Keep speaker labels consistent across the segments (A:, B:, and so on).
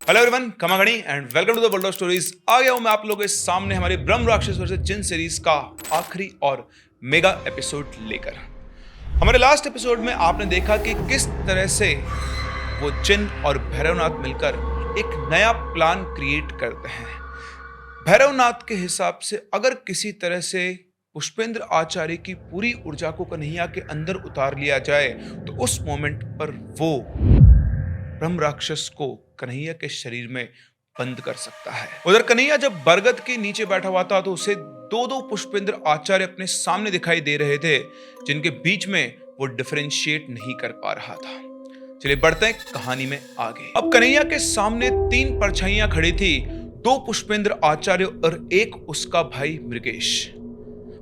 A: Hello everyone, कमागणी and welcome to the world of stories. आ गया हूं मैं आप लोगों के सामने हमारी ब्रह्म राक्षस वर्सेस जिन सीरीज का आखिरी और मेगा एपिसोड लेकर। हमारे लास्ट एपिसोड में आपने देखा कि किस तरह से वो जिन और भैरवनाथ मिलकर एक नया प्लान क्रिएट करते हैं। भैरवनाथ के हिसाब से अगर किसी तरह से पुष्पेंद्र आचार्य की पूरी ऊर्जा को कन्हैया के अंदर उतार लिया जाए तो उस मोमेंट पर वो ब्रह्म राक्षस को कन्हैया के शरीर में बंद कर सकता है। उधर कन्हैया जब बरगद के नीचे बैठा हुआ था तो उसे दो पुष्पेंद्र आचार्य अपने सामने दिखाई दे रहे थे, जिनके बीच में वो डिफरेंशिएट नहीं कर पा रहा था। चलिए बढ़ते हैं कहानी में आगे। अब कन्हैया के सामने तीन परछाइयां खड़ी थी, दो पुष्पेंद्र आचार्य और एक उसका भाई मृगेश।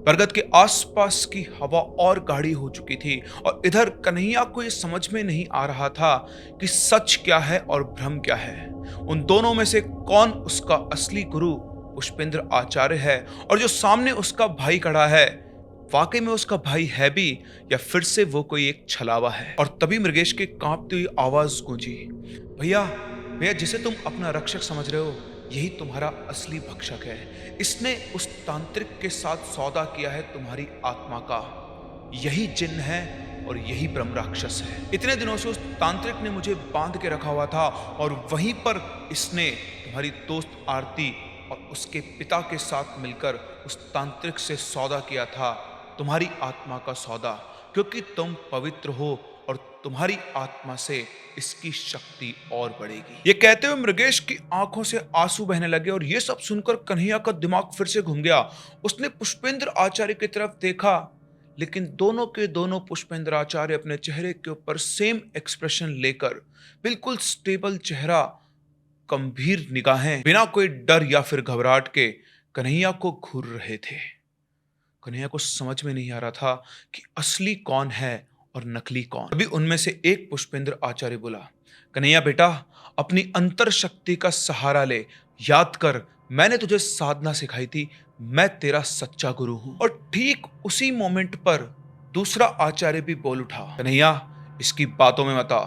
A: बरगद के आसपास की हवा और गाढ़ी हो चुकी थी और इधर कन्हैया को यह समझ में नहीं आ रहा था कि सच क्या है और भ्रम क्या है। उन दोनों में से कौन उसका असली गुरु पुष्पेंद्र आचार्य है और जो सामने उसका भाई खड़ा है वाकई में उसका भाई है भी या फिर से वो कोई एक छलावा है। और तभी मृगेश की कांपती हुई आवाज गूंजी, भैया भैया, जिसे तुम अपना रक्षक समझ रहे हो यही तुम्हारा असली भक्षक है। इसने उस तांत्रिक के साथ सौदा किया है तुम्हारी आत्मा का। यही जिन है और यही ब्रह्म राक्षस है। इतने दिनों से उस तांत्रिक ने मुझे बांध के रखा हुआ था और वहीं पर इसने तुम्हारी दोस्त आरती और उसके पिता के साथ मिलकर उस तांत्रिक से सौदा किया था, तुम्हारी आत्मा का सौदा, क्योंकि तुम पवित्र हो और तुम्हारी आत्मा से इसकी शक्ति और बढ़ेगी। ये कहते हुए मृगेश की आंखों से आंसू बहने लगे और ये सब सुनकर कन्हैया का दिमाग फिर से घूम गया। उसने पुष्पेंद्र आचार्य की तरफ देखा, लेकिन दोनों के दोनों पुष्पेंद्र आचार्य अपने चेहरे के ऊपर सेम एक्सप्रेशन लेकर बिल्कुल स्टेबल चेहरा, गंभीर निगाहें, बिना कोई डर या फिर घबराहट के कन्हैया को घूर रहे थे। कन्हैया को समझ में नहीं आ रहा था कि असली कौन है और नकली कौन। अभी उनमें से एक पुष्पेंद्र आचार्य बोला, कन्हैया बेटा, अपनी अंतर शक्ति का सहारा ले। याद कर, मैंने तुझे साधना सिखाई थी, मैं तेरा सच्चा गुरु हूं। और ठीक उसी मोमेंट पर दूसरा आचार्य भी बोल उठा, कन्हैया इसकी बातों में मत आ,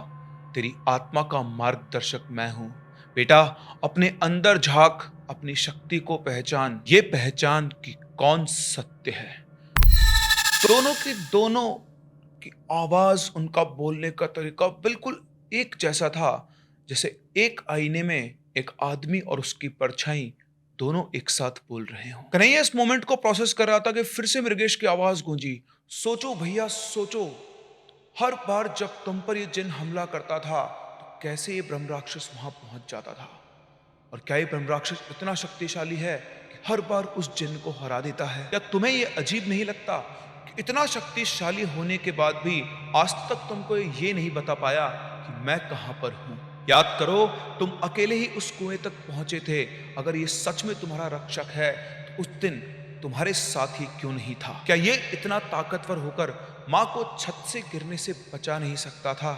A: तेरी आत्मा का मार्गदर्शक मैं हूं। बेटा अपने अंदर झांक, अपनी शक्ति को पहचान, ये पहचान कि कौन सत्य है। दोनों की आवाज, उनका बोलने का तरीका बिल्कुल एक जैसा था, जैसे एक आईने में एक आदमी और उसकी परछाई दोनों एक साथ बोल रहे हो। कन्हैया इस मोमेंट को प्रोसेस कर रहा था कि फिर से मृगेश की आवाज गूंजी, सोचो भैया सोचो, हर बार जब तुम पर ये जिन हमला करता था तो कैसे ये ब्रह्म राक्षस वहां पहुंच जाता था, और क्या ये ब्रह्म राक्षस इतना शक्तिशाली है कि हर बार उस जिन को हरा देता है? या तुम्हें ये अजीब नहीं लगता कि इतना शक्तिशाली होने के बाद भी आज तक तुमको ये नहीं बता पाया कि मैं कहां पर हूं? याद करो, तुम अकेले ही उस कुएं तक पहुंचे थे। अगर ये सच में तुम्हारा रक्षक है तो उस दिन तुम्हारे साथ ही क्यों नहीं था? क्या ये इतना ताकतवर होकर मां को छत से गिरने से बचा नहीं सकता था?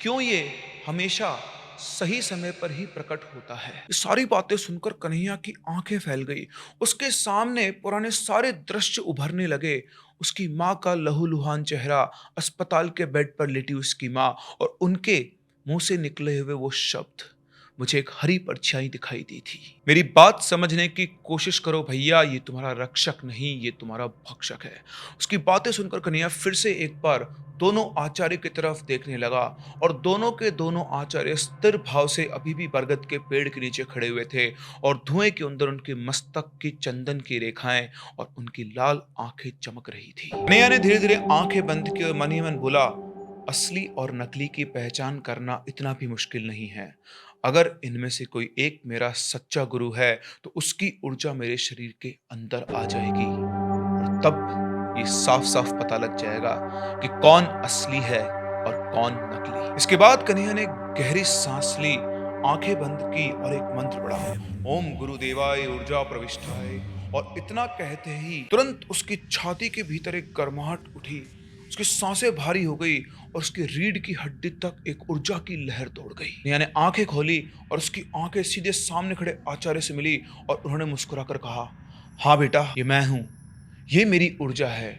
A: क्यों ये हमेशा सही समय पर ही प्रकट होता है? ये सारी बातें सुनकर कन्हैया की आंखें फैल गई। उसके सामने पुराने सारे दृश्य उभरने लगे। उसकी माँ का लहूलुहान चेहरा, अस्पताल के बेड पर लेटी उसकी माँ और उनके मुंह से निकले हुए वो शब्द, मुझे एक हरी परछाई दिखाई दी थी। मेरी बात समझने की कोशिश करो भैया, ये तुम्हारा रक्षक नहीं, ये तुम्हारा भक्षक है। उसकी बातें सुनकर कन्हैया फिर से एक बार दोनों आचार्य की तरफ देखने लगा और दोनों के दोनों आचार्य स्थिर भाव से अभी भी बरगद के पेड़ के नीचे खड़े हुए थे और धुएं के अंदर उनके मस्तक की चंदन की रेखाएं और उनकी लाल आंखें चमक रही थी। कन्हैया ने धीरे धीरे आंखें बंद की और मन ही मन बोला, असली और नकली की पहचान करना इतना भी मुश्किल नहीं है। अगर इनमें से कोई एक मेरा सच्चा गुरु है तो उसकी ऊर्जा मेरे शरीर के अंदर आ जाएगी और तब ये साफ साफ पता लग जाएगा कि कौन असली है और कौन नकली। इसके बाद कन्हैया ने गहरी सांस ली, आंखें बंद की और एक मंत्र पढ़ा, ओम गुरुदेवाय ऊर्जा प्रविष्टाय। और इतना कहते ही तुरंत उसकी छाती के भीतर एक गर्माहट उठी, उसकी सांसें भारी हो गई और उसकी रीढ़ की हड्डी तक एक ऊर्जा की लहर दौड़ गई। कन्हैया ने आंखें खोली और उसकी आंखें सीधे सामने खड़े आचार्य से मिली और उन्होंने मुस्कुराकर कहा, हाँ बेटा, ये मैं हूं, ये मेरी ऊर्जा है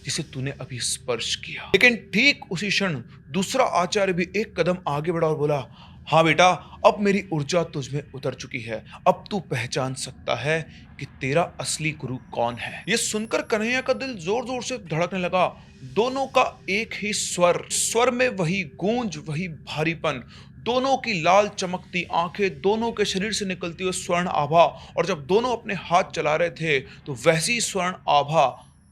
A: जिसे तूने अभी स्पर्श किया। लेकिन ठीक उसी क्षण दूसरा आचार्य भी एक कदम आगे बढ़ा और बोला, हाँ बेटा, अब मेरी ऊर्जा तुझ में उतर चुकी है। अब तू पहचान सकता है कि तेरा असली गुरु कौन है। ये सुनकर कन्हैया का दिल जोर जोर से धड़कने लगा। दोनों का एक ही स्वर में वही गूंज, वही भारीपन, दोनों की लाल चमकती आंखें, दोनों के शरीर से निकलती हुई स्वर्ण आभा। और जब दोनों अपने हाथ चला रहे थे तो वैसी स्वर्ण आभा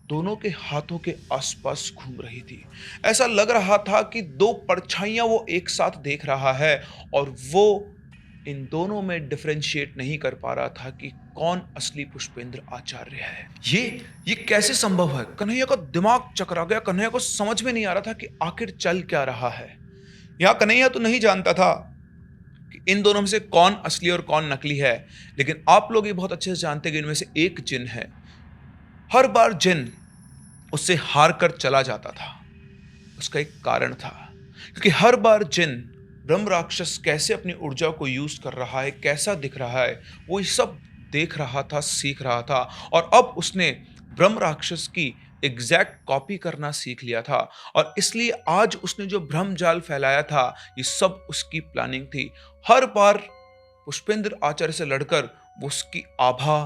A: दोनों के हाथों के आसपास घूम रही थी। ऐसा लग रहा था कि दो परछाइयां वो एक साथ देख रहा है और वो इन दोनों में डिफरेंशिएट नहीं कर पा रहा था कि कौन असली पुष्पेंद्र आचार्य है। ये कैसे संभव है? कन्हैया का दिमाग चकरा गया। कन्हैया को समझ में नहीं आ रहा था कि आखिर चल क्या रहा है। यहां कन्हैया तो नहीं जानता था कि इन दोनों में से कौन असली और कौन नकली है, लेकिन आप लोग ये बहुत अच्छे से जानते हैं कि इनमें से एक जिन है। हर बार जिन उससे हार कर चला जाता था, उसका एक कारण था, क्योंकि हर बार जिन ब्रह्म राक्षस कैसे अपनी ऊर्जा को यूज कर रहा है, कैसा दिख रहा है, वो ये सब देख रहा था, सीख रहा था। और अब उसने ब्रह्म राक्षस की एग्जैक्ट कॉपी करना सीख लिया था। और इसलिए आज उसने जो भ्रम जाल फैलाया था, ये सब उसकी प्लानिंग थी। हर बार पुष्पेंद्र आचार्य से लड़कर वो उसकी आभा,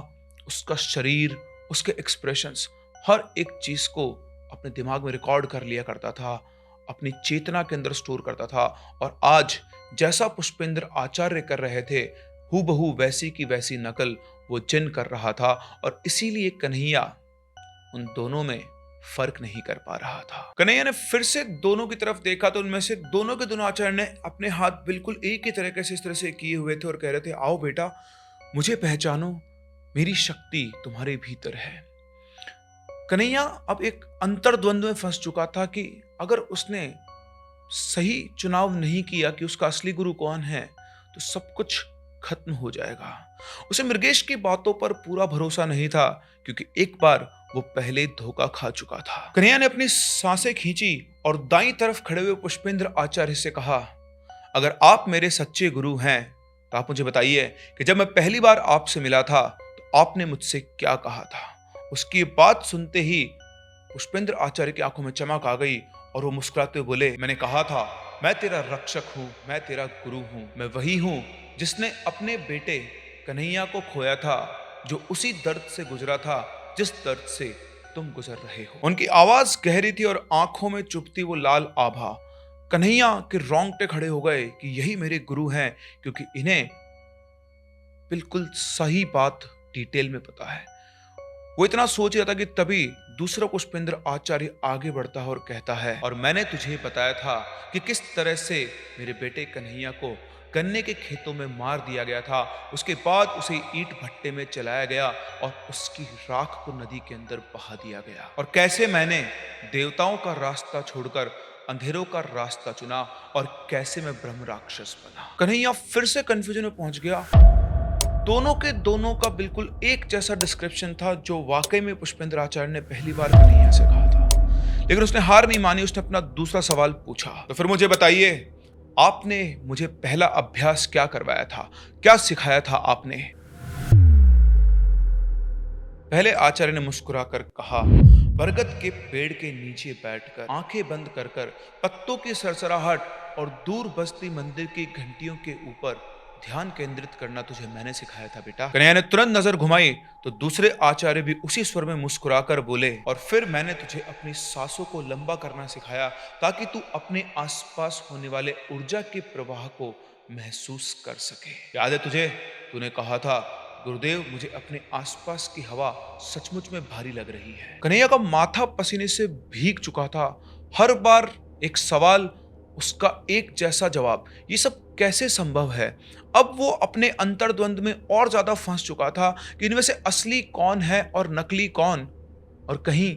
A: उसका शरीर, उसके एक्सप्रेशंस, हर एक चीज को अपने दिमाग में रिकॉर्ड कर लिया करता था, अपनी चेतना के अंदर स्टोर करता था। और आज जैसा पुष्पेंद्र आचार्य कर रहे थे, हूबहू वैसी की वैसी नकल वो जिन कर रहा था। और इसीलिए कन्हैया उन दोनों में फर्क नहीं कर पा रहा था। कन्हैया ने फिर से दोनों की तरफ देखा तो उनमें से दोनों के दोनों आचार्य ने अपने हाथ बिल्कुल एक ही तरीके से इस तरह से किए हुए थे और कह रहे थे, आओ बेटा, मुझे पहचानो, मेरी शक्ति तुम्हारे भीतर है। कन्हैया अब एक अंतर्द्वंद में फंस चुका था कि अगर उसने सही चुनाव नहीं किया कि उसका असली गुरु कौन है तो सब कुछ खत्म हो जाएगा। उसे मृगेश की बातों पर पूरा भरोसा नहीं था, क्योंकि एक बार वो पहले धोखा खा चुका था। कन्हैया ने अपनी सांसें खींची और दाईं तरफ खड़े हुए पुष्पेंद्र आचार्य से कहा, अगर आप मेरे सच्चे गुरु हैं तो आप मुझे बताइए कि जब मैं पहली बार आपसे मिला था तो आपने मुझसे क्या कहा था। उसकी बात सुनते ही पुष्पेंद्र आचार्य की आंखों में चमक आ गई और वो मुस्कुराते हुए बोले, मैंने कहा था मैं तेरा रक्षक हूं, मैं तेरा गुरु हूं, मैं वही हूं जिसने अपने बेटे कन्हैया को खोया था, जो उसी दर्द से गुजरा था जिस दर्द से तुम गुजर रहे हो। उनकी आवाज गहरी थी और आंखों में चुभती वो लाल आभा। कन्हैया के रोंगटे खड़े हो गए कि यही मेरे गुरु हैं, क्योंकि इन्हें बिल्कुल सही बात डिटेल में पता है। वो इतना सोच रहा था कि तभी दूसरा पुष्पेंद्र आचार्य आगे बढ़ता है और कहता है, और मैंने तुझे बताया था कि किस तरह से मेरे बेटे कन्हैया को गन्ने के खेतों में मार दिया गया था। उसके बाद उसे ईंट भट्टे में चलाया गया और उसकी राख को नदी के अंदर बहा दिया गया, और कैसे मैंने देवताओं का रास्ता छोड़कर अंधेरों का रास्ता चुना और कैसे मैं ब्रह्म राक्षस बना। कन्हैया फिर से कंफ्यूजन में पहुंच गया। दोनों के दोनों का बिल्कुल एक जैसा डिस्क्रिप्शन था, जो वाकई में पुष्पेंद्र आचार्य ने पहली बार कन्हैया से कहा था। लेकिन उसने हार नहीं मानी, उसने अपना दूसरा सवाल पूछा, तो फिर मुझे बताइए, आपने मुझे पहला अभ्यास क्या करवाया था, क्या सिखाया था आपने? पहले आचार्य ने मुस्कुराकर कहा, बरगद के पेड़ के नीचे बैठकर आंखें बंद कर कर पत्तों की सरसराहट और दूर बजती मंदिर की घंटियों के ऊपर ध्यान केंद्रित करना तुझे मैंने सिखाया था बेटा। कन्हैया ने तुरंत नजर घुमाई तो दूसरे आचार्य भी उसी स्वर में मुस्कुराकर बोले, और फिर मैंने तुझे अपनी सांसों को लंबा करना सिखाया ताकि तू अपने आसपास होने वाले ऊर्जा के प्रवाह को महसूस कर सके। याद है तुझे, तूने कहा था, गुरुदेव मुझे अपने आसपास की हवा सचमुच में भारी लग रही है। कन्हैया का माथा पसीने से भीग चुका था। हर बार एक सवाल, उसका एक जैसा जवाब, ये सब कैसे संभव है? अब वो अपने अंतर्द्वंद में और ज्यादा फंस चुका था कि इनमें से असली कौन है और नकली कौन, और कहीं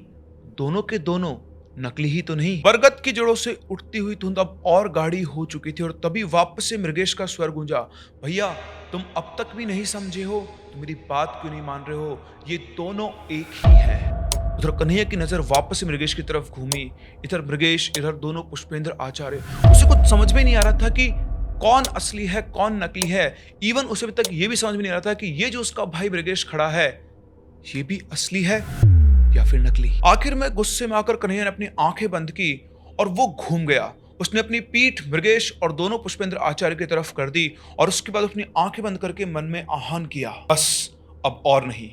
A: दोनों के दोनों नकली ही तो नहीं। बरगद की जड़ों से उठती हुई धुंध अब और गाढ़ी हो चुकी थी और तभी वापस से मृगेश का स्वर गूंजा, भैया तुम अब तक भी नहीं समझे हो, तुम मेरी बात क्यों नहीं मान रहे हो? ये दोनों एक ही हैं। उधर कन्हैया की नजर वापस से मृगेश की तरफ घूमी, इधर मृगेश, इधर दोनों पुष्पेंद्र आचार्य। उसे कुछ समझ में नहीं आ रहा था कि कौन असली है कौन नकली है। इवन उसे अभी तक ये भी समझ में नहीं आ रहा था कि ये जो उसका भाई मृगेश खड़ा है, ये भी असली है या फिर नकली। आखिर में गुस्से में आकर कन्हैया ने अपनी आंखें बंद की और वो घूम गया। उसने अपनी पीठ मृगेश और दोनों पुष्पेंद्र आचार्य की तरफ कर दी और उसके बाद अपनी आंखें बंद करके मन में आह्वान किया, बस अब और नहीं।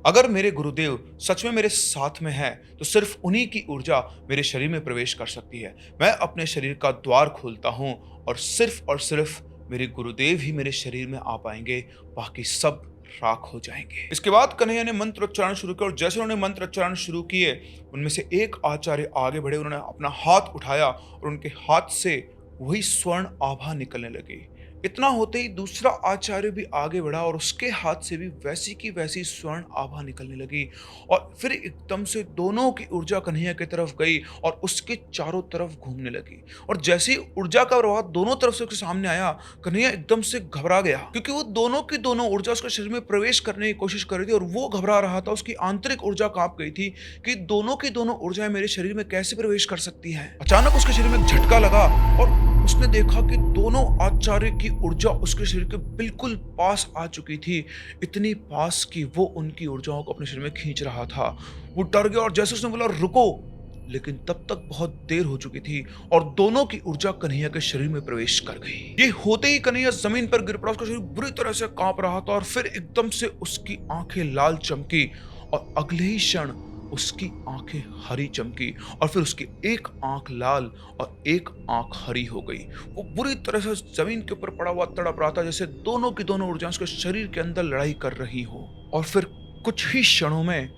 A: अगर मेरे गुरुदेव सच में मेरे साथ में है तो सिर्फ उन्हीं की ऊर्जा मेरे शरीर में प्रवेश कर सकती है। मैं अपने शरीर का द्वार खोलता हूं और सिर्फ मेरे गुरुदेव ही मेरे शरीर में आ पाएंगे, बाकी सब राख हो जाएंगे। इसके बाद कन्हैया ने मंत्र उच्चारण शुरू किया और जैसे उन्होंने मंत्र उच्चारण शुरू किए, उनमें से एक आचार्य आगे बढ़े, उन्होंने अपना हाथ उठाया और उनके हाथ से वही स्वर्ण आभा निकलने लगी। इतना होते ही दूसरा आचार्य भी आगे बढ़ा और उसके हाथ से भी वैसी की वैसी स्वर्ण आभा निकलने लगी और फिर एकदम से दोनों की ऊर्जा कन्हैया की तरफ गई और उसके चारों तरफ घूमने लगी। और जैसे ही ऊर्जा का प्रवाह दोनों तरफ से उसके सामने आया, कन्हैया एकदम से घबरा गया, क्योंकि वो दोनों की दोनों ऊर्जा उसके शरीर में प्रवेश करने की कोशिश कर रही थी और वो घबरा रहा था। उसकी आंतरिक ऊर्जा कांप गई थी कि दोनों की दोनों ऊर्जाएं मेरे शरीर में कैसे प्रवेश कर सकती है। अचानक उसके शरीर में एक झटका लगा और उसने देखा कि दोनों आचार्य की ऊर्जा उसके शरीर के बिल्कुल पास आ चुकी थी, इतनी पास कि वो उनकी ऊर्जाओं को अपने शरीर में खींच रहा था। वो डर गया और जैसे उसने बोला रुको, लेकिन तब तक बहुत देर हो चुकी थी और दोनों की ऊर्जा कन्हैया के शरीर में प्रवेश कर गई। ये होते ही कन्हैया जमीन पर गिर पड़ा, उसका शरीर बुरी तरह से कांप रहा था और फिर एकदम से उसकी आंखें लाल चमकी और अगले ही क्षण उसकी आंखें हरी चमकी और फिर उसकी एक आंख लाल और एक आंख हरी हो गई। वो बुरी तरह से जमीन के ऊपर पड़ा हुआ तड़प रहा था, जैसे दोनों की दोनों ऊर्जाएं उसके शरीर के अंदर लड़ाई कर रही हो। और फिर कुछ ही क्षणों में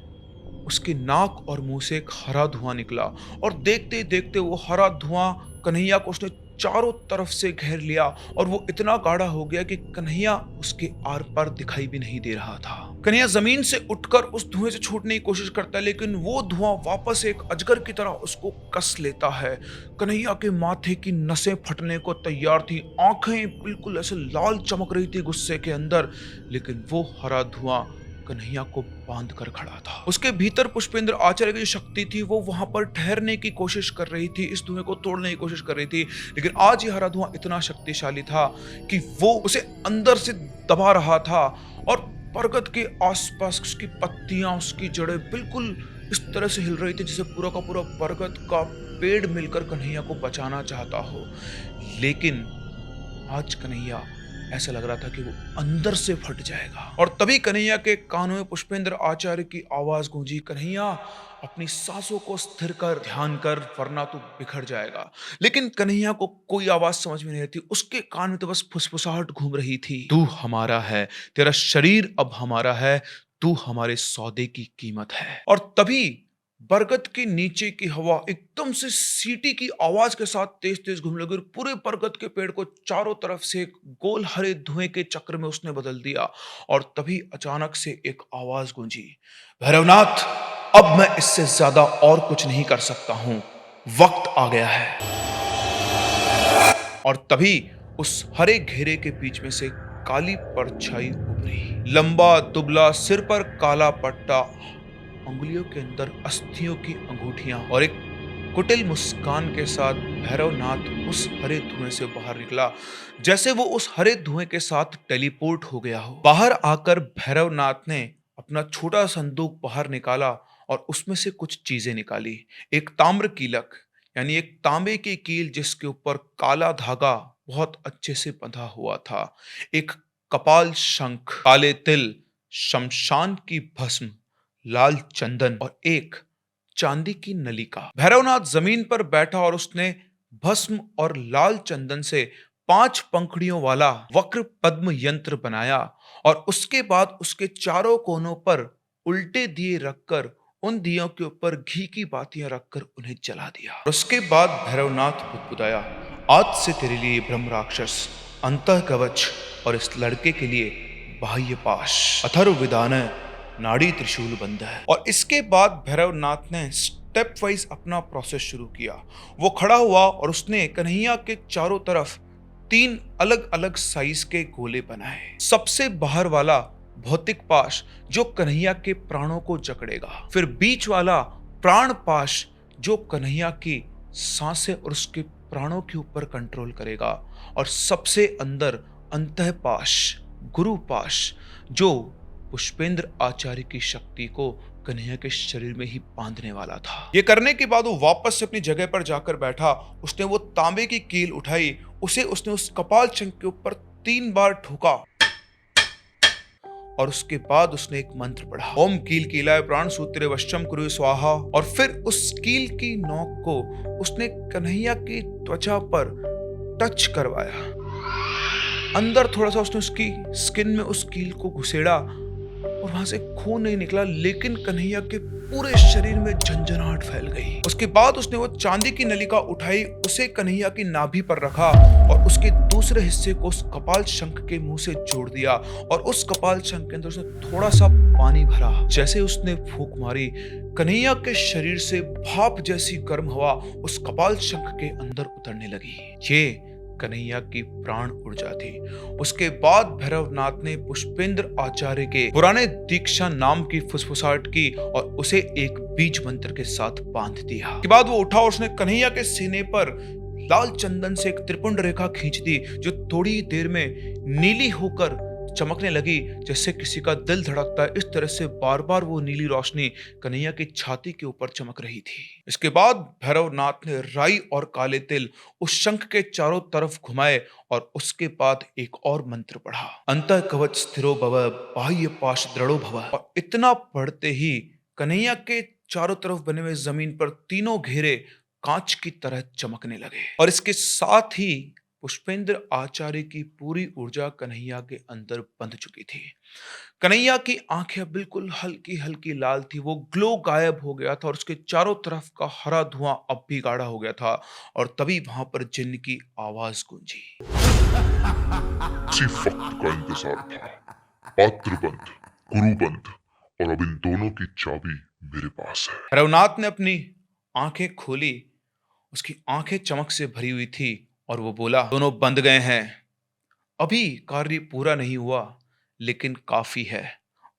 A: उसकी नाक और मुंह से एक हरा धुआं निकला और देखते ही देखते वो हरा धुआं कन्हैया को उसने चारों तरफ से घेर लिया और वो इतना गाढ़ा हो गया कि कन्हैया उसके आर पार दिखाई भी नहीं दे रहा था। कन्हैया जमीन से उठकर उस धुएं से छूटने की कोशिश करता है, लेकिन वो धुआं वापस एक अजगर की तरह उसको कस लेता है। कन्हैया के माथे की नसें फटने को तैयार थी, आंखें बिल्कुल ऐसे लाल चमक रही थी गुस्से के अंदर, लेकिन वो हरा धुआं कन्हैया को बांध कर खड़ा था। उसके भीतर पुष्पेंद्र आचार्य की जो शक्ति थी वो वहां पर ठहरने की कोशिश कर रही थी, इस धुएं को तोड़ने की कोशिश कर रही थी, लेकिन आज ये हरा धुआं इतना शक्तिशाली था कि वो उसे अंदर से दबा रहा था और बरगद के आसपास उसकी पत्तियां, उसकी जड़ें बिल्कुल इस तरह से हिल रही थी जैसे पूरा का पूरा बरगद का पेड़ मिलकर कन्हैया को बचाना चाहता हो। लेकिन आज कन्हैया ऐसा लग रहा था कि वो अंदर से फट जाएगा। और तभी कन्हैया के कानों में पुष्पेंद्र आचार्य की आवाज गूंजी, कन्हैया अपनी सांसों को स्थिर कर, ध्यान कर, वरना तू बिखर जाएगा। लेकिन कन्हैया को कोई आवाज समझ में नहीं आती, उसके कान में तो बस फुसफुसाहट घूम रही थी। तू हमारा है, तेरा शरीर अब हमारा है, तू हमारे सौदे की कीमत है। और तभी बरगद के नीचे की हवा एकदम से सीटी की आवाज के साथ तेज तेज घूमने लगी और पूरे बरगद के पेड़ को चारों तरफ से एक गोल हरे धुएं के चक्र में उसने बदल दिया। और तभी अचानक से एक आवाज गूंजी, भैरवनाथ, अब मैं इससे ज्यादा और कुछ नहीं कर सकता हूं, वक्त आ गया है। और तभी उस हरे घेरे के बीच में से काली परछाई उभरी, लंबा दुबला, सिर पर काला पट्टा, अंगुलियों के अंदर अस्थियों की अंगूठियां और एक कुटिल मुस्कान के साथ भैरवनाथ उस हरे धुएं से बाहर निकला, जैसे वो उस हरे धुएं के साथ टेलीपोर्ट हो गया हो। बाहर आकर भैरवनाथ ने अपना छोटा संदूक बाहर निकाला और उसमें से कुछ चीजें निकाली। एक ताम्र कीलक, यानी एक तांबे की कील जिसके ऊपर काला धागा बहुत अच्छे से बंधा हुआ था, एक कपाल शंख, काले तिल, शमशान की भस्म, लाल चंदन और एक चांदी की नलिका। भैरवनाथ जमीन पर बैठा और उसने भस्म और लाल चंदन से 5 पंखुड़ियों वाला वक्र पद्म यंत्र बनाया और उसके बाद उसके चारों कोनों पर उल्टे दिए रखकर उन दियों के ऊपर घी की बातियां रखकर उन्हें जला दिया। और उसके बाद भैरवनाथ बुदबुदाया, आज से तेरे लिए ब्रह्म राक्षस अंतः कवच और इस लड़के के लिए बाह्य पाश, अथर्वविदान, नाड़ी त्रिशूल बंद है। और इसके बाद भैरवनाथ ने स्टेप वाइज अपना प्रोसेस शुरू किया। वो खड़ा हुआ और उसने कन्हैया के चारों तरफ 3 अलग अलग साइज के गोले बनाए। सबसे बाहर वाला भौतिक पाश जो कन्हैया के प्राणों को जकड़ेगा, फिर बीच वाला प्राण पाश जो कन्हैया की सांसें और उसके प्राणों के ऊपर कंट्रोल करेगा, और सबसे अंदर अंतः पाश, गुरु पाश, जो पुष्पेंद्र आचार्य की शक्ति को कन्हैया के शरीर में ही बांधने वाला था। ये करने के बाद वो वापस से अपनी जगह पर जाकर बैठा। उसने वो तांबे की कील उठाई, उसे उसने उस कपाल शंख के ऊपर 3 बार ठोका और उसके बाद उसने एक मंत्र पढ़ा, ओम कील कीलाय प्राण सूत्रे वश्चम कुरु स्वाहा। और फिर उस कील की नोक को उसने कन्हैया की त्वचा पर टच करवाया। अंदर थोड़ा सा उसने उसकी स्किन में उस कील को घुसेड़ा और वहां से खून नहीं निकला, लेकिन कन्हैया के पूरे शरीर में झंझनाहट फैल गई। उसके बाद उसने वो चांदी की नलिका उठाई, उसे कन्हैया की नाभि पर रखा और उसके दूसरे हिस्से को उस कपाल शंख के मुंह से जोड़ दिया और उस कपाल शंख के अंदर उसने थोड़ा सा पानी भरा। जैसे उसने फूंक मारी, कन्हैया के शरीर से भाप जैसी गर्म हवा उस कपाल शंख के अंदर उतरने लगी। ये कन्हैया की प्राण ऊर्जा थी। उसके बाद भैरवनाथ ने पुष्पेंद्र आचार्य के पुराने दीक्षा नाम की फुसफुसाहट की और उसे एक बीज मंत्र के साथ बांध दिया। के बाद वो उठा और उसने कन्हैया के सीने पर लाल चंदन से एक त्रिपुंड रेखा खींच दी, जो थोड़ी देर में नीली होकर चमकने लगी, जैसे किसी का दिल धड़कता है। इस तरह से बार बार वो नीली रोशनी कन्हैया की छाती के ऊपर चमक रही थी। इसके बाद भैरवनाथ ने राई और काले तिल उस शंख के चारों तरफ घुमाए और उसके बाद एक और मंत्र पढ़ा, अंतः कवच स्थिरो भव बाह्य पाश दृढ़ो भव। और इतना पढ़ते ही कन्हैया के चारों तरफ बने हुए जमीन पर तीनों घेरे कांच की तरह चमकने लगे और इसके साथ ही पुष्पेंद्र आचार्य की पूरी ऊर्जा कन्हैया के अंदर बंध चुकी थी। कन्हैया की आंखें बिल्कुल हल्की हल्की लाल थी, वो ग्लो गायब हो गया था और उसके चारों तरफ का हरा धुआं अब भी गाढ़ा हो गया था। और तभी वहां पर जिन्न की आवाज गूंजी,
B: इसी वक्त का इंतजार था। पात्र बंद, गुरु बंद, और अब इन दोनों की चाबी मेरे पास है।
A: रघुनाथ ने अपनी आंखें खोली, उसकी आंखें चमक से भरी हुई थी और वो बोला, दोनों बंद गए हैं। अभी कार्य पूरा नहीं हुआ, लेकिन काफी है।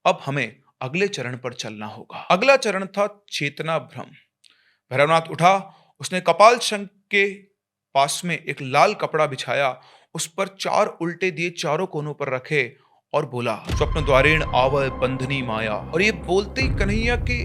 A: अब हमें अगले चरण पर चलना होगा। अगला चरण था चेतना भ्रम। भैरवनाथ उठा, उसने कपाल शंख के पास में एक लाल कपड़ा बिछाया, उस पर 4 उल्टे दिए चारों कोनों पर रखे और बोला, स्वप्न द्वारेण आवय बंधनी माया। और ये बोलते ही कन्हैया की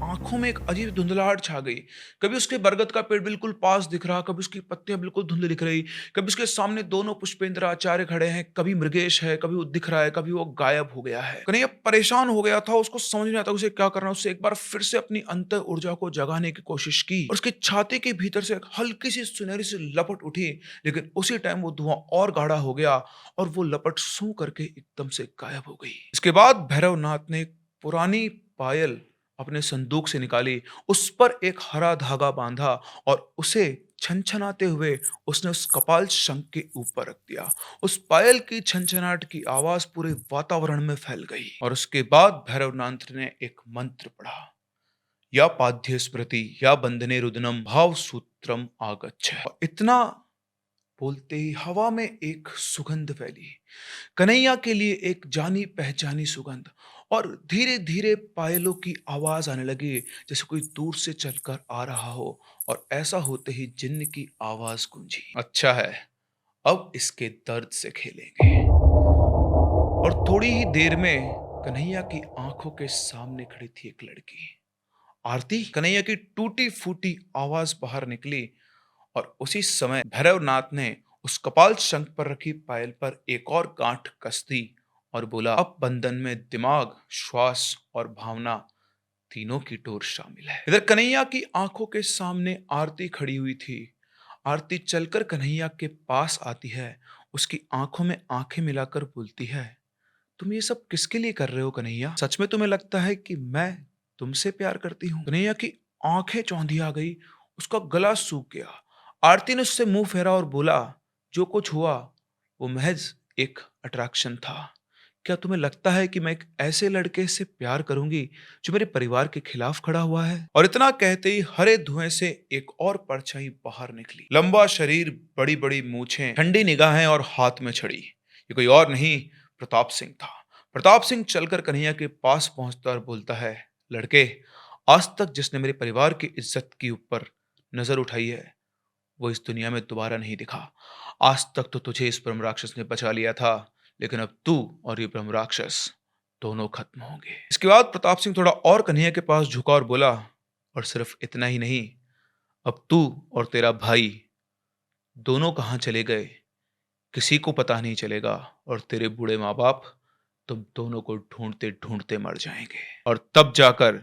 A: आंखों में एक अजीब धुंधलाहट छा गई। कभी उसके बरगद का पेड़ बिल्कुल पास दिख रहा, कभी उसकी पत्तियां बिल्कुल धुंधली दिख रही, कभी उसके सामने दोनों पुष्पेंद्र आचार्य खड़े हैं, कभी मृगेश है, कभी वो दिख रहा है, कभी वो गायब हो गया है। कन्हैया परेशान हो गया था, उसको समझ नहीं आता उसे क्या करना। उससे एक बार फिर से अपनी अंतर ऊर्जा को जगाने की कोशिश की और उसकी छाती के भीतर से एक हल्की सी सुनहरी सी लपट उठी, लेकिन उसी टाइम वो धुआं और गाढ़ा हो गया और वो लपट सू करके एकदम से गायब हो गई। इसके बाद भैरवनाथ ने एक पुरानी पायल अपने संदूक से निकाली, उस पर एक हरा धागा बांधा और उसे छनछनाते हुए उसने उस कपाल शंख के ऊपर रख दिया। उस पायल की छनछनाहट की आवाज पूरे वातावरण में फैल गई और उसके बाद भैरवनाथ ने एक मंत्र पढ़ा, या पाद्य स्मृति या बंधने रुदनम भाव सूत्रम आगच्छ। और इतना बोलते ही हवा में एक सुगंध फैली, कन्हैया के लिए एक जानी पहचानी सुगंध। और धीरे धीरे पायलों की आवाज आने लगी, जैसे कोई दूर से चलकर आ रहा हो। और ऐसा होते ही जिन्न की आवाज गूंजी, अच्छा है, अब इसके दर्द से खेलेंगे। और थोड़ी ही देर में कन्हैया की आंखों के सामने खड़ी थी एक लड़की, आरती। कन्हैया की टूटी फूटी आवाज बाहर निकली और उसी समय भैरवनाथ ने उस कपाल शंख पर रखी पायल पर एक और गांठ कस दी और बोला, अब बंधन में दिमाग, श्वास और भावना तीनों की डोर शामिल है। इधर कन्हैया की आंखों के सामने आरती खड़ी हुई थी। आरती चलकर कन्हैया के पास आती है, उसकी आंखों में आंखें मिलाकर बोलती है, तुम ये सब किसके लिए कर रहे हो कन्हैया? सच में तुम्हें लगता है कि मैं तुमसे प्यार करती हूँ? कन्हैया की आंखें चौंधी आ गई, उसका गला सूख गया। आरती ने उससे मुंह फेरा और बोला, जो कुछ हुआ वो महज एक अट्रैक्शन था। क्या तुम्हें लगता है कि मैं एक ऐसे लड़के से प्यार करूंगी जो मेरे परिवार के खिलाफ खड़ा हुआ है? और इतना कहते ही हरे धुएं से एक और परछाई बाहर निकली, लंबा शरीर, बड़ी बड़ी मूछें, ठंडी निगाहें और हाथ में छड़ी। ये कोई और नहीं, प्रताप सिंह था। प्रताप सिंह चलकर कन्हैया के पास पहुंचता और बोलता है, लड़के, आज तक जिसने मेरे परिवार की इज्जत के ऊपर नजर उठाई है वो इस दुनिया में दोबारा नहीं दिखा। आज तक तो तुझे इस ब्रह्म राक्षस ने बचा लिया था, लेकिन अब तू और ये ब्रह्म राक्षस दोनों खत्म होंगे। इसके बाद प्रताप सिंह थोड़ा और कन्हैया के पास झुका और बोला, और सिर्फ इतना ही नहीं, अब तू और तेरा भाई दोनों कहाँ चले गए किसी को पता नहीं चलेगा, और तेरे बूढ़े माँ बाप तुम दोनों को ढूंढते ढूंढते मर जाएंगे, और तब जाकर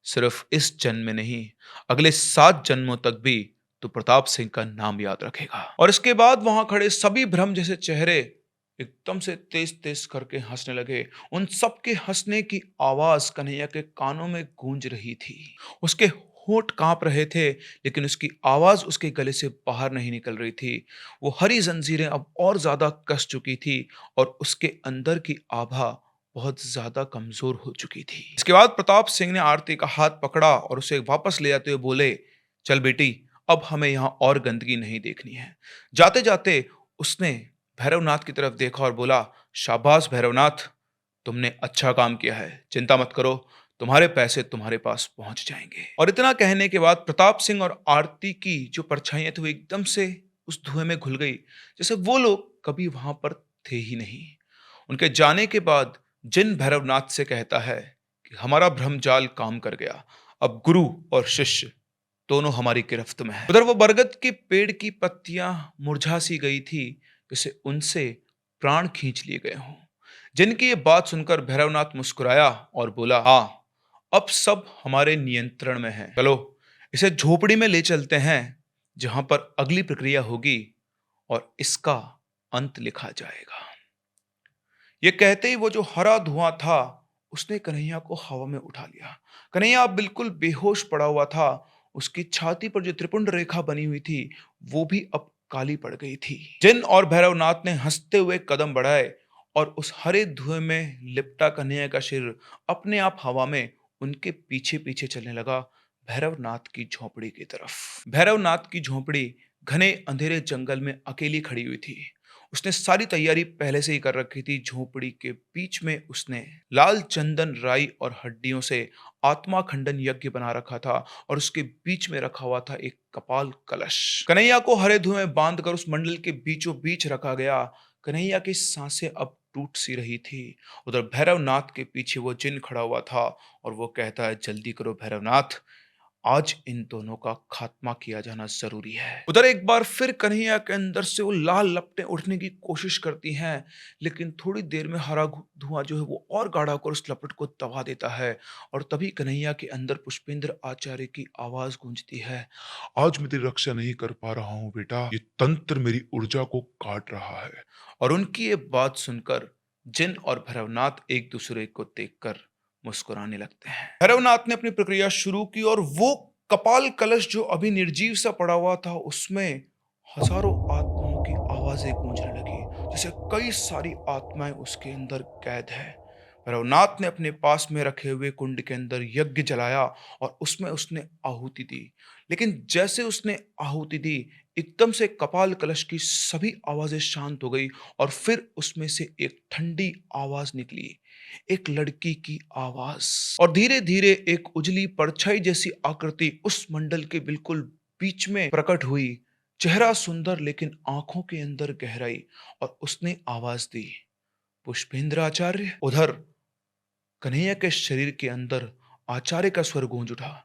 A: सिर्फ इस जन्म में नहीं, अगले 7 जन्मों तक भी तू प्रताप सिंह का नाम याद रखेगा। और इसके बाद वहां खड़े सभी ब्रह्म जैसे चेहरे एकदम से तेज तेज करके हंसने लगे। उन सब के हंसने की आवाज कन्हैया के कानों में गूंज रही थी। उसके होंठ कांप रहे थे, लेकिन उसकी आवाज उसके गले से बाहर नहीं निकल रही थी। वो हरी जंजीरें अब और ज्यादा कस चुकी थी, और उसके अंदर की आभा बहुत ज्यादा कमजोर हो चुकी थी। इसके बाद प्रताप सिंह ने आरती का हाथ पकड़ा और उसे वापस ले जाते हुए बोले, चल बेटी, अब हमें यहां और गंदगी नहीं देखनी है। जाते जाते उसने भैरवनाथ की तरफ देखा और बोला, शाबाश भैरवनाथ, तुमने अच्छा काम किया है, चिंता मत करो, तुम्हारे पैसे तुम्हारे पास पहुंच जाएंगे। और इतना कहने के बाद प्रताप सिंह और आरती की जो परछाइयां थी वो एकदम से उस धुएं में घुल गई, जैसे वो लोग कभी वहां पर थे ही नहीं। उनके जाने के बाद जिन भैरवनाथ से कहता है कि हमारा भ्रमजाल काम कर गया, अब गुरु और शिष्य दोनों हमारी गिरफ्त में है। उधर वो बरगद के पेड़ की पत्तियां मुरझा सी गई थी, जैसे उनसे प्राण खींच लिए गए हों। जिनकी ये बात सुनकर भैरवनाथ मुस्कुराया और बोला, हाँ, अब सब हमारे नियंत्रण में है। चलो इसे झोपड़ी में ले चलते हैं, जहां पर अगली प्रक्रिया होगी और इसका अंत लिखा जाएगा। ये कहते ही वो जो हरा धुआं था उसने कन्हैया को हवा में उठा लिया। कन्हैया अब बिल्कुल बेहोश पड़ा हुआ था। उसकी छाती पर जो त्रिपुंड रेखा बनी हुई थी वो भी अब काली पड़ गई थी। जिन और भैरवनाथ ने हंसते हुए कदम बढ़ाए, और उस हरे धुएं में लिपटा कन्हैया का शरीर अपने आप हवा में उनके पीछे पीछे चलने लगा, भैरवनाथ की झोपड़ी की तरफ। भैरवनाथ की झोपड़ी घने अंधेरे जंगल में अकेली खड़ी हुई थी। उसने सारी तैयारी पहले से ही कर रखी थी। झोपड़ी के बीच में उसने लाल चंदन, राई और हड्डियों से आत्मा खंडन यज्ञ बना रखा था, और उसके बीच में रखा हुआ था एक कपाल कलश। कन्हैया को हरे धुएं में बांधकर उस मंडल के बीचों बीच रखा गया। कन्हैया की सांसें अब टूट सी रही थी। उधर भैरवनाथ के पीछे वो जिन खड़ा हुआ था, और वो कहता है, जल्दी करो भैरवनाथ, आज इन दोनों का खात्मा किया जाना जरूरी है। उधर एक बार फिर कन्हैया के अंदर से वो लाल लपटें उठने की कोशिश करती हैं, लेकिन थोड़ी देर में हरा धुआं जो है वो और गाढ़ा होकर उस लपट को दबा देता है। और तभी कन्हैया के अंदर पुष्पेंद्र आचार्य की आवाज गूंजती है,
B: आज मैं तेरी रक्षा नहीं कर पा रहा हूं बेटा, ये तंत्र मेरी ऊर्जा को काट रहा है।
A: और उनकी ये बात सुनकर जिन और भैरवनाथ एक दूसरे को देखकर मुस्कुराने लगते हैं। भैरवनाथ ने अपनी प्रक्रिया शुरू की, और वो कपाल कलश जो अभी निर्जीव सा पड़ा हुआ था उसमें हजारों आत्माओं की आवाजें गूंजने लगी, जैसे कई सारी आत्माएं उसके अंदर कैद है। भैरवनाथ ने अपने पास में रखे हुए कुंड के अंदर यज्ञ जलाया, और उसमें उसने आहुति दी। लेकिन जैसे उसने आहुति दी, एकदम से कपाल कलश की सभी आवाजें शांत हो गई, और फिर उसमें से एक ठंडी आवाज निकली, एक लड़की की आवाज। और धीरे धीरे एक उजली परछाई जैसी आकृति उस मंडल के बिल्कुल बीच में प्रकट हुई। चेहरा सुंदर, लेकिन आंखों के अंदर गहराई। और उसने आवाज दी, पुष्पेंद्र आचार्य। उधर कन्हैया के शरीर के अंदर आचार्य का स्वर गूंज उठा,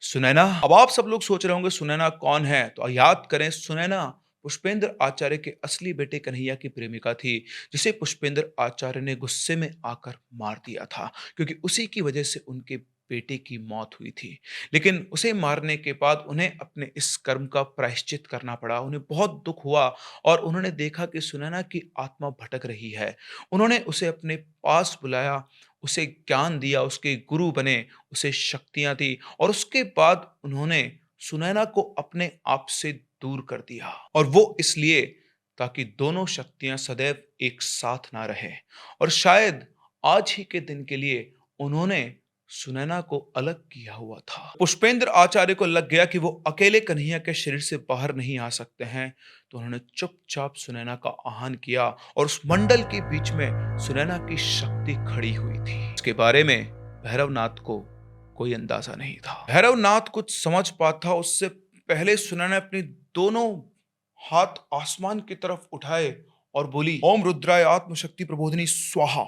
A: सुनैना। अब आप सब लोग सोच रहे होंगे सुनैना कौन है, तो याद करें, सुनैना पुष्पेंद्र आचार्य के असली बेटे कन्हैया की प्रेमिका थी, जिसे पुष्पेंद्र आचार्य ने गुस्से में आकर मार दिया था, क्योंकि उसी की वजह से उनके बेटे की मौत हुई थी। लेकिन उसे मारने के बाद उन्हें अपने इस कर्म का प्रायश्चित करना पड़ा। उन्हें बहुत दुख हुआ, और उन्होंने देखा कि सुनैना की आत्मा भटक रही है। उन्होंने उसे अपने पास बुलाया, उसे ज्ञान दिया, उसके गुरु बने, उसे शक्तियां दी, और उसके बाद उन्होंने सुनैना को अपने आप से दूर कर दिया। और वो इसलिए ताकि दोनों शक्तियां सदैव एक साथ ना रहे। और शायद आज ही के दिन के लिए उन्होंने सुनैना को अलग किया हुआ था। पुष्पेंद्र आचार्य को लग गया कि वो अकेले कन्हैया के शरीर से बाहर नहीं आ सकते हैं, तो उन्होंने चुपचाप सुनैना का आह्वान किया, और उस मंडल के बीच में सुनैना की शक्ति खड़ी हुई थी। इसके बारे में भैरवनाथ को कोई अंदाजा नहीं था। भैरवनाथ कुछ समझ पाता उससे पहले सुनैना ने अपने दोनों हाथ आसमान की तरफ उठाए और बोली, ओम रुद्राय आत्मशक्ति प्रबोधिनी स्वाहा।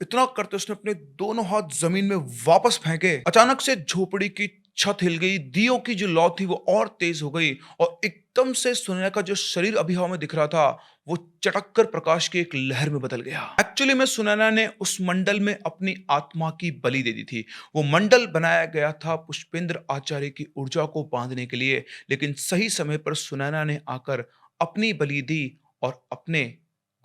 A: इतना करते उसने अपने दोनों हाथ जमीन में वापस फेंके। अचानक से झोपड़ी की छत हिल गई, दियों की जो लौ थी वो और तेज हो गई और एकदम से सुनैना का जो शरीर अभी हवा में दिख रहा था वो चटक कर प्रकाश की एक लहर में बदल गया। एक्चुअली में सुनैना ने उस मंडल में अपनी आत्मा की बलि दे दी थी। वो मंडल बनाया गया था पुष्पेंद्र आचार्य की ऊर्जा को बांधने के लिए, लेकिन सही समय पर सुनैना ने आकर अपनी बलि दी और अपने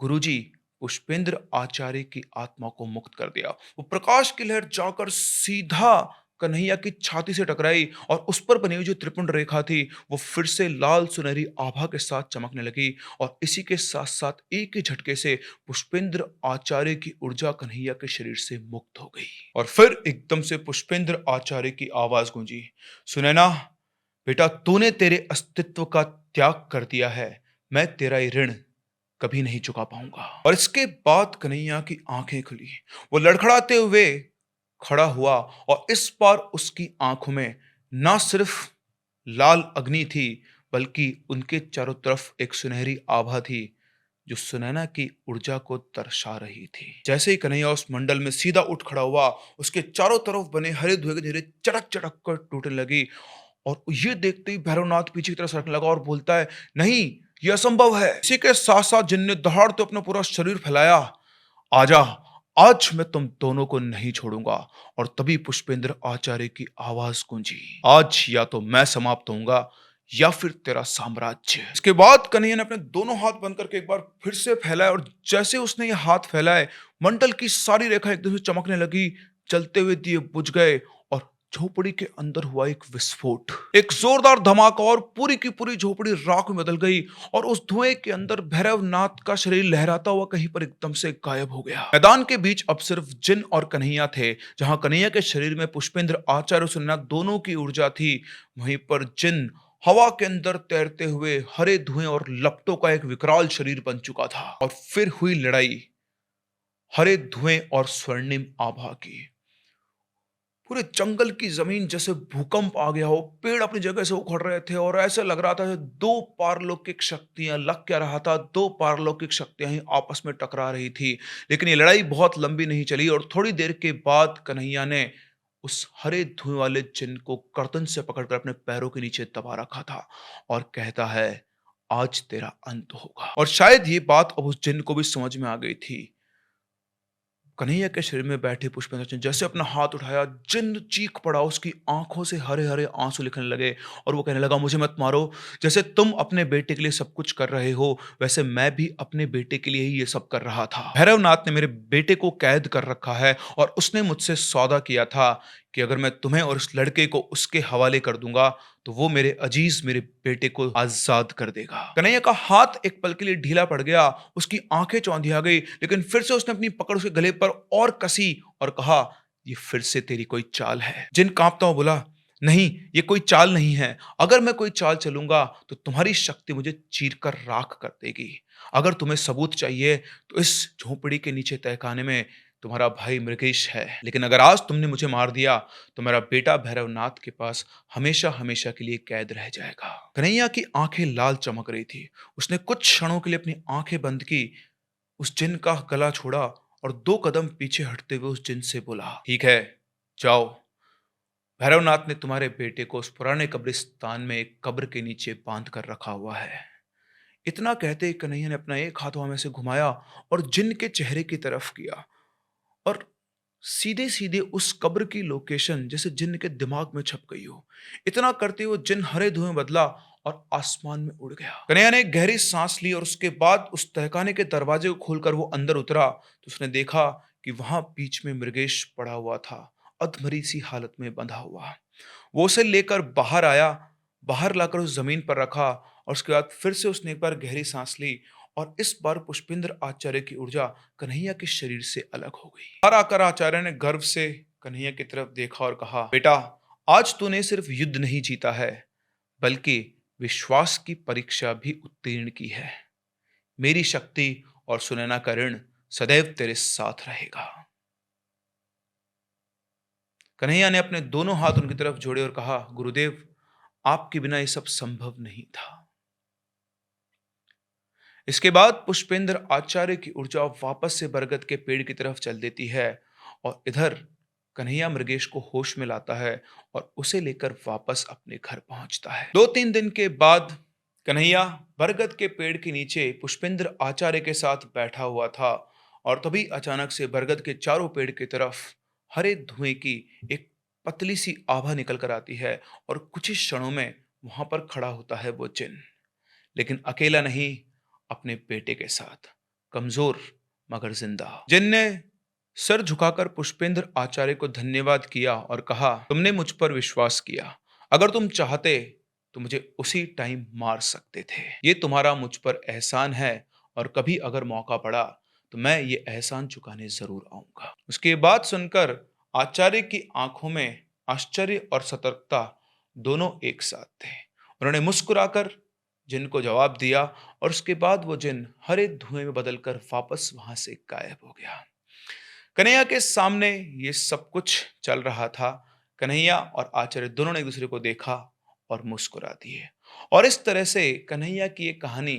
A: गुरुजी पुष्पेंद्र आचार्य की आत्मा को मुक्त कर दिया। वो प्रकाश की लहर जाकर सीधा कन्हैया की छाती से टकराई और उस पर बनी हुई जो त्रिपुंड रेखा थी वो फिर से लाल सुनहरी आभा के साथ चमकने लगी और इसी के साथ साथ एक ही झटके से पुष्पेंद्र आचार्य की ऊर्जा कन्हैया के शरीर से मुक्त हो गई। और फिर एकदम से पुष्पेंद्र आचार्य की आवाज गूंजी, सुनैना बेटा, तूने तेरे अस्तित्व का त्याग कर दिया है, मैं तेरा ये ऋण कभी नहीं चुका पाऊंगा। और इसके बाद कन्हैया की आंखें खुली, वो लड़खड़ाते हुए खड़ा हुआ और इस बार उसकी आंखों में ना सिर्फ लाल अग्नि थी बल्कि उनके चारों तरफ एक सुनहरी आभा थी जो सुनैना की ऊर्जा को दर्शा रही थी। जैसे ही कन्हैया उस मंडल में सीधा उठ खड़ा हुआ, उसके चारों तरफ बने हरे धुएं के धीरे चटक चटक कर टूटने लगी और ये देखते ही भैरवनाथ पीछे की तरफ सरकने लगा और बोलता है, नहीं, यह असंभव है। इसी के साथ साथ जिन ने दहाड़ते अपना पूरा शरीर फैलाया, आजा, आज मैं तुम दोनों को नहीं छोड़ूंगा। और तभी पुष्पेंद्र आचार्य की आवाज गूंजी, आज या तो मैं समाप्त होऊंगा या फिर तेरा साम्राज्य। इसके बाद कन्हैया ने अपने दोनों हाथ बंद करके एक बार फिर से फैलाए और जैसे उसने ये हाथ फैलाए मंडल की सारी रेखा एकदम से चमकने लगी, जलते हुए दिए बुझ गए और झोपड़ी के अंदर हुआ एक विस्फोट, एक जोरदार धमाका और पूरी की पूरी झोपड़ी राख में बदल गई और उस धुएं के अंदर भैरवनाथ का शरीर लहराता हुआ कहीं पर एकदम से गायब हो गया। मैदान के बीच अब सिर्फ जिन और कन्हैया थे। जहां कन्हैया के शरीर में पुष्पेंद्र आचार्य और सुनैना दोनों की ऊर्जा थी, वहीं पर जिन हवा के अंदर तैरते हुए हरे धुएं और लपटों का एक विकराल शरीर बन चुका था। और फिर हुई लड़ाई हरे धुएं और स्वर्णिम आभा की। पूरे जंगल की जमीन जैसे भूकंप आ गया हो, पेड़ अपनी जगह से उखड़ रहे थे और ऐसा लग रहा था जैसे दो पारलौकिक शक्तियां, लग क्या रहा था, दो पारलौकिक शक्तियां ही आपस में टकरा रही थी। लेकिन ये लड़ाई बहुत लंबी नहीं चली और थोड़ी देर के बाद कन्हैया ने उस हरे धुएं वाले जिन को गर्दन से पकड़कर अपने पैरों के नीचे दबा रखा था और कहता है, आज तेरा अंत होगा। और शायद ये बात अब उस जिन को भी समझ में आ गई थी। कन्हैया के शरीर में बैठे पुष्पेंद्र सिंह जैसे अपना हाथ उठाया, जिन चीख पड़ा, उसकी आंखों से हरे हरे आंसू निकलने लगे और वो कहने लगा, मुझे मत मारो। जैसे तुम अपने बेटे के लिए सब कुछ कर रहे हो वैसे मैं भी अपने बेटे के लिए ही ये सब कर रहा था। भैरवनाथ ने मेरे बेटे को कैद कर रखा है और उसने मुझसे सौदा किया था कि अगर मैं तुम्हें और इस लड़के को उसके हवाले कर दूंगा तो वो मेरे अजीज मेरे बेटे को आजाद कर देगा। कन्हैया का हाथ एक पल के लिए ढीला पड़ गया, उसकी आंखें चौंधिया गई, लेकिन फिर से उसने अपनी पकड़ उसके गले पर और कसी और कहा, ये फिर से तेरी कोई चाल है। जिन कांपता हुआ बोला, नहीं, ये कोई चाल नहीं है। अगर मैं कोई चाल चलूंगा तो तुम्हारी शक्ति मुझे चीर कर राख कर देगी। अगर तुम्हें सबूत चाहिए तो इस झोपड़ी के नीचे तहखाने में तुम्हारा भाई मृगेश है, लेकिन अगर आज तुमने मुझे मार दिया तो मेरा बेटा भैरवनाथ के पास हमेशा हमेशा के लिए कैद रह जाएगा। कन्हैया की आंखें लाल चमक रही थी। उसने कुछ क्षणों के लिए अपनी आंखें बंद की, उस जिन का गला छोड़ा और 2 कदम पीछे हटते हुए उस जिन से बोला, ठीक है, जाओ। भैरवनाथ ने तुम्हारे बेटे को उस पुराने कब्रिस्तान में एक कब्र के नीचे बांध कर रखा हुआ है। इतना कहते ही कन्हैया ने अपना एक हाथ हवा में से घुमाया और जिन के चेहरे की तरफ किया और सीधे सीधे उस कब्र की लोकेशन जैसे जिन के दिमाग में छप गई हो। इतना करते हुए जिन हरे धुएं बदला और आसमान में उड़ गया। कन्हैया ने एक गहरी सांस ली और उसके बाद उस तहखाने के दरवाजे को खोलकर वो अंदर उतरा तो उसने देखा कि वहां बीच में मृगेश पड़ा हुआ था, अधमरी सी हालत में बंधा हुआ। वो उसे लेकर बाहर आया, बाहर लाकर उस जमीन पर रखा और उसके बाद फिर से उसने एक बार गहरी सांस ली और इस बार पुष्पेंद्र आचार्य की ऊर्जा कन्हैया के शरीर से अलग हो गई। बाहर आकर आचार्य ने गर्व से कन्हैया की तरफ देखा और कहा, बेटा, आज तूने सिर्फ युद्ध नहीं जीता है बल्कि विश्वास की परीक्षा भी उत्तीर्ण की है। मेरी शक्ति और सुनैना का ऋण सदैव तेरे साथ रहेगा। कन्हैया ने अपने दोनों हाथ उनकी तरफ जोड़े और कहा, गुरुदेव, आपके बिना ये सब संभव नहीं था। इसके बाद पुष्पेंद्र आचार्य की ऊर्जा वापस से बरगद के पेड़ की तरफ चल देती है और इधर कन्हैया मृगेश को होश में लाता है और उसे लेकर वापस अपने घर पहुंचता है। 2-3 दिन के बाद कन्हैया बरगद के पेड़ के नीचे पुष्पेंद्र आचार्य के साथ बैठा हुआ था और तभी अचानक से बरगद के चारों पेड़ की तरफ हरे धुएं की एक पतली सी आभा निकल कर आती है और कुछ ही क्षणों में वहां पर खड़ा होता है वो जिन, लेकिन अकेला नहीं, अपने बेटे के साथ, कमजोर मगर जिंदा। जिन ने सर झुकाकर पुष्पेंद्र आचार्य को धन्यवाद किया और कहा, तुमने मुझ पर विश्वास किया, अगर तुम चाहते तो मुझे उसी टाइम मार सकते थे। ये तुम्हारा मुझ पर एहसान है और कभी अगर मौका पड़ा तो मैं ये एहसान चुकाने जरूर आऊंगा। उसके बाद सुनकर आचार्य की आंखों में आश्चर्य और सतर्कता दोनों एक साथ थे। उन्होंने मुस्कुराकर जिन को जवाब दिया और उसके बाद वो जिन हरे धुएं में बदलकर वापस वहां से गायब हो गया। कन्हैया के सामने ये सब कुछ चल रहा था। कन्हैया और आचार्य दोनों ने एक दूसरे को देखा और मुस्कुरा दिए और इस तरह से कन्हैया की ये कहानी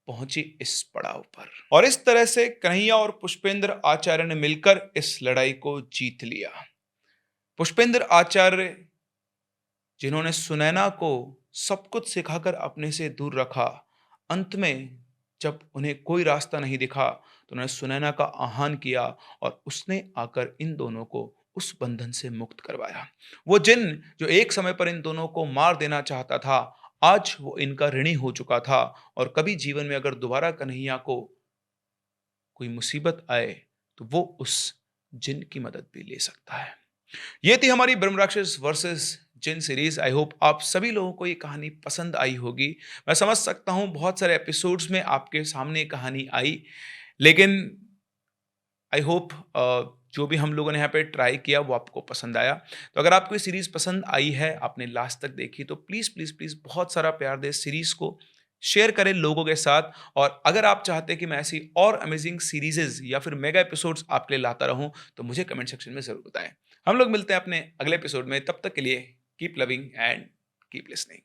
A: पहुंची इस पड़ाव पर और इस तरह से कन्हैया और पुष्पेंद्र आचार्य ने मिलकर इस लड़ाई को जीत लिया। पुष्पेंद्र आचार्य जिन्होंने सुनैना को सब कुछ सिखाकर अपने से दूर रखा, अंत में जब उन्हें कोई रास्ता नहीं दिखा तो उन्होंने सुनैना का आह्वान किया और उसने आकर इन दोनों को उस बंधन से मुक्त करवाया। वो जिन जो एक समय पर इन दोनों को मार देना चाहता था, आज वो इनका ऋणी हो चुका था और कभी जीवन में अगर दोबारा कन्हैया को कोई मुसीबत आए तो वो उस जिन की मदद भी ले सकता है। ये थी हमारी ब्रह्म राक्षस वर्सेस जिन सीरीज। आई होप आप सभी लोगों को ये कहानी पसंद आई होगी। मैं समझ सकता हूँ बहुत सारे एपिसोड्स में आपके सामने कहानी आई, लेकिन आई होप जो भी हम लोगों ने यहाँ पे ट्राई किया वो आपको पसंद आया। तो अगर आपको ये सीरीज पसंद आई है, आपने लास्ट तक देखी, तो प्लीज़ प्लीज़ प्लीज़ बहुत सारा प्यार दे, सीरीज को शेयर करें लोगों के साथ। और अगर आप चाहते हैं कि मैं ऐसी और अमेजिंग सीरीजेज या फिर मेगा एपिसोड्स आपके लिए लाता रहूं तो मुझे कमेंट सेक्शन में ज़रूर बताएं। हम लोग मिलते हैं अपने अगले एपिसोड में, तब तक के लिए keep loving and keep listening.